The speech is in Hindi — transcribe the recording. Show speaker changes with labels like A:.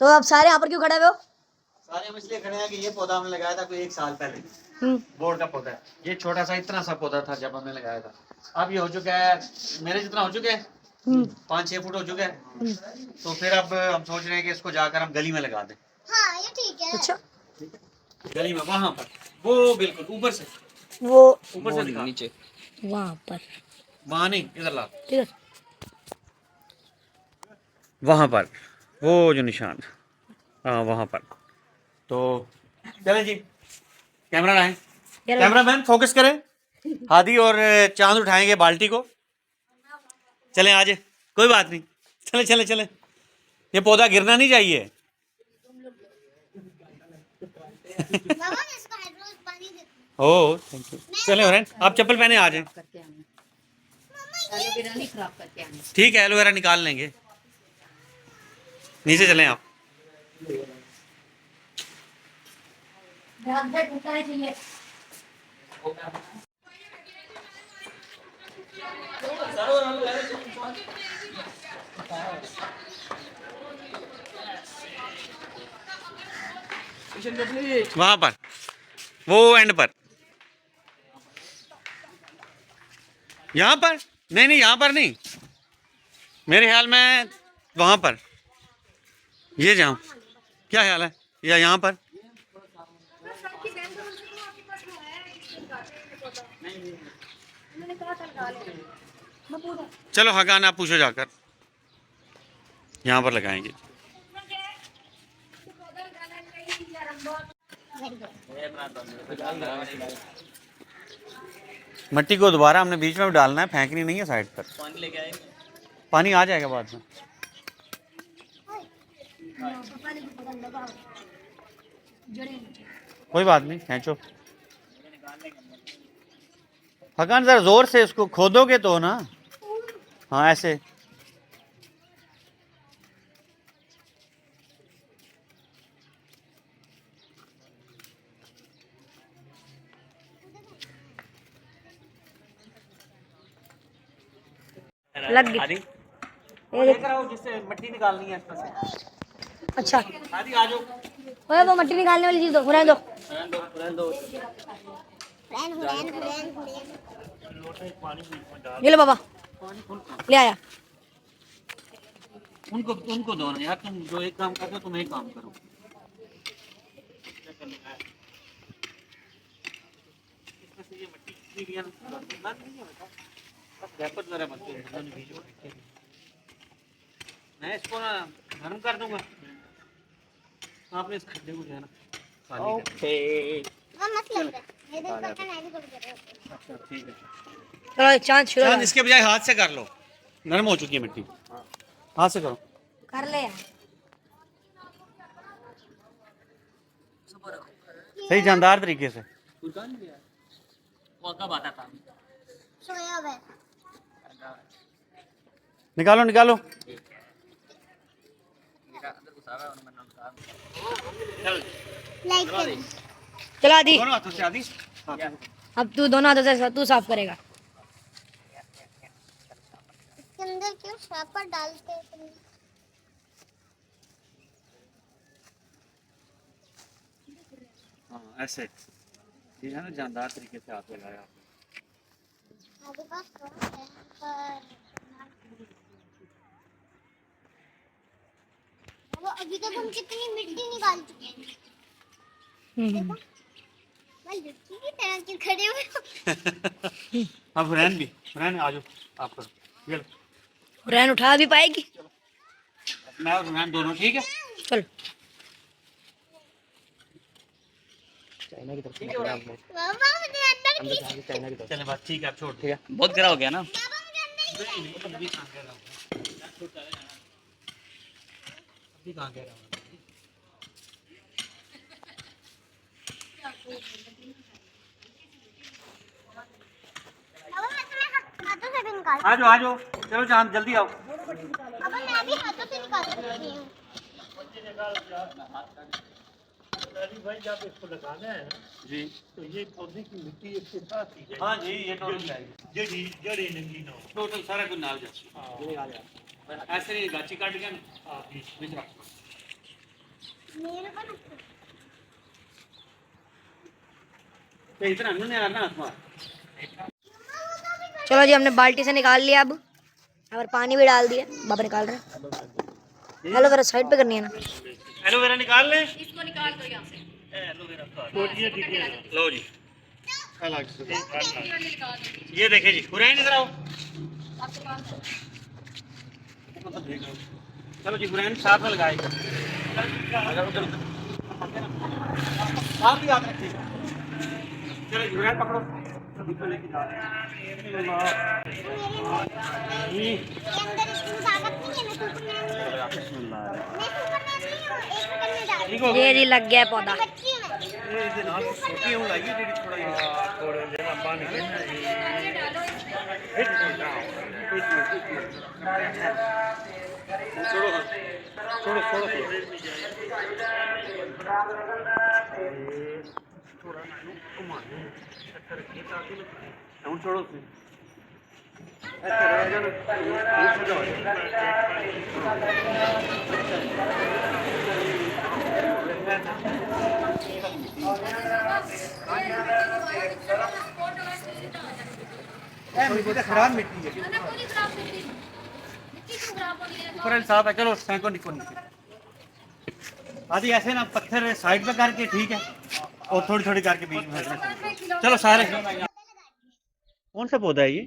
A: तो अब सारे यहाँ पर क्यों खड़े हुए हो?
B: सारे हम इसलिए खड़े हैं कि ये पौधा हमने लगाया था कोई 1 साल पहले। बोर्ड का पौधा है, ये छोटा सा इतना सा पौधा था जब हमने लगाया था। अब ये हो चुका है मेरे जितना हो चुका है, 5-6 फुट हो चुका है। तो फिर अब हम सोच रहे हैं कि इसको जाकर हम गली में लगा दें।
A: हाँ ये ठीक है। अच्छा
B: गली में वहां पर, वो बिल्कुल ऊपर से,
A: वो
B: ऊपर से दिखा,
C: नीचे
A: वहाँ पर,
B: वहां नहीं, इधर ला,
A: ठीक है
B: वहां पर वो जो निशान, हाँ वहां पर। तो चलें जी, कैमरा लाएं, कैमरामैन फोकस करें। हादी और चांद उठाएंगे बाल्टी को। चलें आज, कोई बात नहीं, चले चले चले, ये पौधा गिरना नहीं चाहिए। ओ थैंक यू। चले हुरैन, आप चप्पल पहने आ जाएं। ठीक है, एलोवेरा निकाल लेंगे। नीचे चलें आप। वहां पर, वो एंड पर, यहाँ पर नहीं नहीं, यहाँ पर नहीं, मेरे ख्याल में वहां पर, ये जाऊं, क्या ख्याल है, या यहाँ पर? चलो हकान, आप पूछो जाकर, यहाँ पर लगाएंगे। मट्टी को दोबारा हमने बीच में डालना है, फेंकनी नहीं है साइड पर।
C: पानी लेके आए,
B: पानी आ जाएगा बाद में। कोई बात नहीं, खींचो। हकान जरा जोर से इसको खोदोगे तो ना, हाँ ऐसे।
A: लग गई।
B: जिससे मिट्टी निकालनी है इसमें से।
A: अच्छा
B: आदि आ जाओ।
A: ओए वो मट्टी निकालने वाली चीज दो, रहने दो। ये लो बाबा, ले आया।
B: उनको दो ना यार, तुम जो एक काम करते हो तुम एक काम करो। इसमें से ये मिट्टी की मैं इसको ना नरम कर दूंगा, आपने इस खड्डे को जो है ना
C: ओके
B: अच्छा ठीक है।
A: चलो चांद शुरू
B: चांद इसके बजाय हाथ से कर लो, नरम हो चुकी है मिट्टी, हाथ से करो।
A: कर ले यार।
B: सही जानदार तरीके से निकालो निकालो।
A: चलो आदि,
B: दोनों हाथों से आदि।
A: अब तू दोनों हाथों से तू साफ करेगा।
D: इसके अंदर क्यों शापर डालते हैं तुम?
B: हाँ ऐसे, ये है ना जानदार तरीके से हाथ लगाया आपने।
D: मेरे पास तो है पर वो अभी तक हम कितनी मिट्टी निकाल चुके हैं। देखो मैं लड़की की तरह क्यों खड़े हुए हो?
B: अब हुरैन भी, हुरैन आ जाओ आप करो, ये लो।
A: हुरैन उठा भी पाएगी?
B: मैं और हुरैन दोनों, ठीक है।
A: चल
C: चाइना की तरफ से
D: मामा मुझे अंदर खींच।
C: चाइना की तरफ।
B: चले बस ठीक है, आप छोड़ दो।
C: ठीक है, बहुत गिरा हो गया ना।
D: मामा मुझे अंदर खींच।
B: नहीं अभी कहाँ कह रहा हूँ, अभी कहाँ कह रहा हूँ।
D: मामा मैं तुम्हें हाथों से भी निकाल।
B: आ जाओ, चलो चांद जल्दी आओ।
D: मामा मैं भी हाथों से निकाल सकती हूँ।
E: भाई जब इसको लगाना है ना
B: जी,
E: तो ये पौधे की मिट्टी इसके साथ ही
B: हाँ जी, ये टोटल जाएगी,
E: जड़ी नंगी ना हो।
B: टोटल सारा कुछ नाल जाए, ऐसे नहीं गाची काट के ना बीच रख।
D: मेरे को ना
B: तो इतना नहीं आना आसमान।
A: चलो जी, हमने बाल्टी से निकाल लिया। अब और पानी भी डाल दिया। बाबा निकाल रहे हैं। एलोवेरा साइड पे करनी है ना।
B: एलोवेरा निकाल ले।
C: इसको निकाल दो यहाँ से। एलोवेरा का
B: लो जी, ये देखे जी, हुरैन इधर आओ। चलो जी, हुरैन साथ में लगाए। आप भी याद रखिएगा। चलो जी, हुरैन पकड़ो। लेके जा रहे हैं।
D: ये अंदर इतनी ताकत नहीं है। मैं सुपरमैन नहीं हूँ। मैं सुपरमैन नहीं हूँ। एक सेकंड में डाल
B: ठीक हो
A: ये जी लग गया पौधा।
D: बच्ची हूँ मैं।
B: ये दिन आप छोटी हूं लाइए जी थोड़ा ये थोड़े देर पानी के छोड़ो छोड़ो छोड़ो थोड़ा ना घुमा हम छोड़ो से अच्छा रह जाना खराब मिट्टी है ऊपर साफ है। चलो सैंको निको आदि ऐसे ना पत्थर साइड पे करके ठीक है और थोड़ी थोड़ी करके बीच में चलो सारे। कौन सा पौधा है ये?